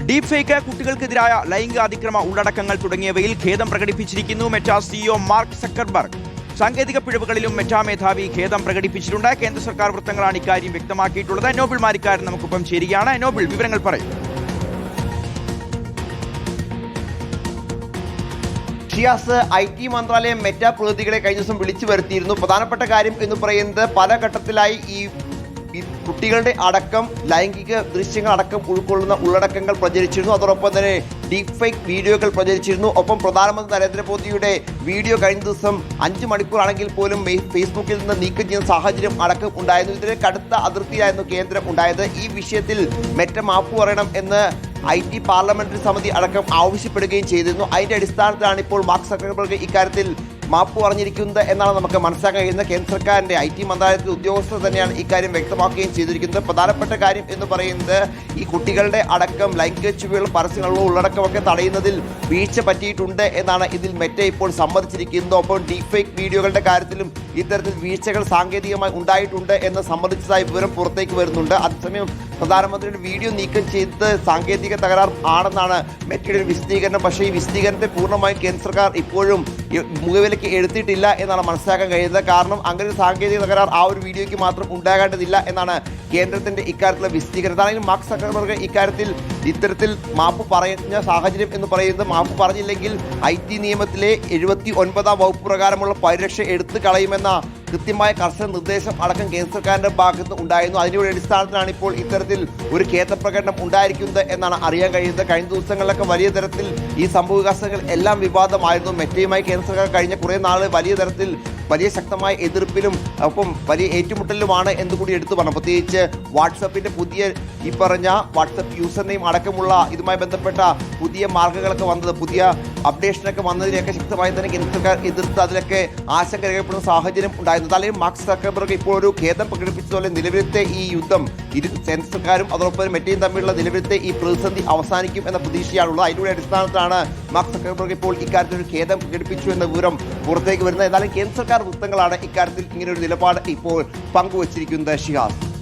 Deep fake, കുട്ടികൾക്കെതിരായ ലൈംഗിക അതിക്രമ ഉള്ളടക്കങ്ങൾ തുടങ്ങിയവയിൽ ഖേദം പ്രകടിപ്പിച്ചിരിക്കുന്നു മെറ്റ സിഇഒ മാർക്ക് സക്കർബർഗ്. സാങ്കേതിക പിഴവുകളിലും മെറ്റ മേധാവി ഖേദം പ്രകടിപ്പിച്ചിട്ടുണ്ട്. കേന്ദ്ര സർക്കാർ വൃത്തങ്ങളാണ് ഇക്കാര്യം വ്യക്തമാക്കിയിട്ടുള്ളത്. നോബിൾ മാരിക്കാരൻ നമുക്കൊപ്പം ചേരുകയാണ്. നോബിൾ, വിവരങ്ങൾ പറയും. ഷിയാസ്, IT മന്ത്രാലയം മെറ്റ പ്രതിനിധികളെ കഴിഞ്ഞ ദിവസം വിളിച്ചു വരുത്തിയിരുന്നു. പ്രധാനപ്പെട്ട കാര്യം എന്ന് പറയുന്നത് പല ഘട്ടത്തിലായി ഈ കുട്ടികളുടെ അടക്കം ലൈംഗിക ദൃശ്യങ്ങൾ അടക്കം ഉൾക്കൊള്ളുന്ന ഉള്ളടക്കങ്ങൾ പ്രചരിച്ചിരുന്നു. അതോടൊപ്പം തന്നെ ഡീപ് ഫേക്ക് വീഡിയോകൾ പ്രചരിച്ചിരുന്നു. ഒപ്പം പ്രധാനമന്ത്രി നരേന്ദ്രമോദിയുടെ വീഡിയോ കഴിഞ്ഞ ദിവസം 5 മണിക്കൂറാണെങ്കിൽ പോലും ഫേസ്ബുക്കിൽ നിന്ന് നീക്കം ചെയ്യുന്ന സാഹചര്യം അടക്കം ഉണ്ടായിരുന്നു. ഇതിന് കടുത്ത അതിർത്തിയായിരുന്നു കേന്ദ്രം ഉണ്ടായത്. ഈ വിഷയത്തിൽ മെറ്റ മാപ്പ് പറയണം എന്ന് IT പാർലമെന്ററി സമിതി അടക്കം ആവശ്യപ്പെടുകയും ചെയ്തിരുന്നു. അതിന്റെ അടിസ്ഥാനത്തിലാണ് ഇപ്പോൾ മാർക്ക് സക്കർബർഗ് ഇക്കാര്യത്തിൽ മാപ്പ് പറഞ്ഞിരിക്കുന്നത് എന്നാണ് നമുക്ക് മനസ്സിലാക്കാൻ കഴിയുന്നത്. കേന്ദ്ര സർക്കാരിന്റെ IT മന്ത്രാലയത്തിലെ ഉദ്യോഗസ്ഥർ തന്നെയാണ് ഇക്കാര്യം വ്യക്തമാക്കുകയും ചെയ്തിരിക്കുന്നത്. പ്രധാനപ്പെട്ട കാര്യം എന്ന് പറയുന്നത് ഈ കുട്ടികളുടെ അടക്കം ലൈംഗിക ചുവയുള്ള പരസ്യങ്ങളുള്ള ഉള്ളടക്കമൊക്കെ തടയുന്നതിൽ വീഴ്ച പറ്റിയിട്ടുണ്ട് എന്നാണ് ഇതിൽ മെറ്റ ഇപ്പോൾ സമ്മതിച്ചിരിക്കുന്നത്. ഒപ്പം ഡീപ് ഫേക്ക് വീഡിയോകളുടെ കാര്യത്തിലും ഇത്തരത്തിൽ വീഴ്ചകൾ സാങ്കേതികമായി ഉണ്ടായിട്ടുണ്ട് എന്ന് സംബന്ധിച്ചതായി വിവരം പുറത്തേക്ക് വരുന്നുണ്ട്. അതേസമയം പ്രധാനമന്ത്രിയുടെ വീഡിയോ നീക്കം ചെയ്ത് സാങ്കേതിക തകരാർ ആണെന്നാണ് മെറ്റയുടെ വിശദീകരണം. പക്ഷേ ഈ വിശദീകരണത്തെ പൂർണ്ണമായും കേന്ദ്ര സർക്കാർ ഇപ്പോഴും മുഖവിലയ്ക്ക് എടുത്തിട്ടില്ല എന്നാണ് മനസ്സിലാക്കാൻ കഴിയുന്നത്. കാരണം അങ്ങനെ ഒരു സാങ്കേതിക തകരാർ ആ ഒരു വീഡിയോയ്ക്ക് മാത്രം ഉണ്ടാകേണ്ടതില്ല എന്നാണ് കേന്ദ്രത്തിന്റെ ഇക്കാര്യത്തിലുള്ള വിശദീകരണം. അതാണെങ്കിൽ മാർക്ക് സക്കർബർഗ് ഇക്കാര്യത്തിൽ ഇത്തരത്തിൽ മാപ്പ് പറഞ്ഞ സാഹചര്യം എന്ന് പറയുന്നത് മാപ്പ് പറഞ്ഞില്ലെങ്കിൽ IT നിയമത്തിലെ 79-ാം വകുപ്പ് പ്രകാരമുള്ള പരിരക്ഷ എടുത്തു കളയുമെന്ന കൃത്യമായ കർശന നിർദ്ദേശം അടക്കം കേന്ദ്ര സർക്കാരിന്റെ ഭാഗത്ത് ഉണ്ടായിരുന്നു. അതിന്റെ അടിസ്ഥാനത്തിലാണ് ഇപ്പോൾ ഇത്തരത്തിൽ ഒരു ഖേദപ്രകടനം ഉണ്ടായിരിക്കുന്നത് എന്നാണ് അറിയാൻ കഴിയുന്നത്. കഴിഞ്ഞ ദിവസങ്ങളിലൊക്കെ വലിയ തരത്തിൽ ഈ സംഭവവികാസങ്ങൾ എല്ലാം വിവാദമായിരുന്നു. മെറ്റയുമായി കേന്ദ്ര സർക്കാർ കഴിഞ്ഞ കുറേ നാൾ വലിയ തരത്തിൽ വലിയ ശക്തമായ എതിർപ്പിലും ഒപ്പം വലിയ ഏറ്റുമുട്ടലിലുമാണ് എന്നുകൂടി എടുത്തു പറഞ്ഞു. പ്രത്യേകിച്ച് വാട്സപ്പിന്റെ പുതിയ ഈ പറഞ്ഞ വാട്സപ്പ് യൂസർ നെയിം അടക്കമുള്ള ഇതുമായി ബന്ധപ്പെട്ട പുതിയ മാർഗങ്ങളൊക്കെ വന്നത്, പുതിയ അപ്ഡേഷനൊക്കെ വന്നതിനെയൊക്കെ ശക്തമായി തന്നെ കേന്ദ്ര സർക്കാർ എതിർത്ത് അതിലൊക്കെ ആശങ്ക രേഖപ്പെടുന്ന സാഹചര്യം ഉണ്ടായിരുന്നു. അല്ലെങ്കിൽ മാർക്ക് സക്കർബർഗ് ഇപ്പോൾ ഒരു ഖേദം പ്രകടിപ്പിച്ചതുപോലെ നിലവിലത്തെ ഈ യുദ്ധം കേന്ദ്ര സർക്കാരും അതോടൊപ്പം മെറ്റയും തമ്മിലുള്ള നിലവിലത്തെ ഈ പ്രതിസന്ധി അവസാനിക്കും എന്ന പ്രതീക്ഷയാണുള്ളത്. അതിന്റെ അടിസ്ഥാനത്തിലാണ് മാർക്ക് സക്കർബർഗ് ഇപ്പോൾ ഇക്കാര്യത്തിൽ ഒരു ഖേദം പ്രകടിപ്പിച്ചു എന്ന വിവരം പുറത്തേക്ക് വരുന്നത്. എന്നാലും കേന്ദ്ര സർക്കാർ വൃത്തങ്ങളാണ് ഇക്കാര്യത്തിൽ ഇങ്ങനെയൊരു നിലപാട് ഇപ്പോൾ പങ്കുവച്ചിരിക്കുന്നത്. ഷിഹാസ്.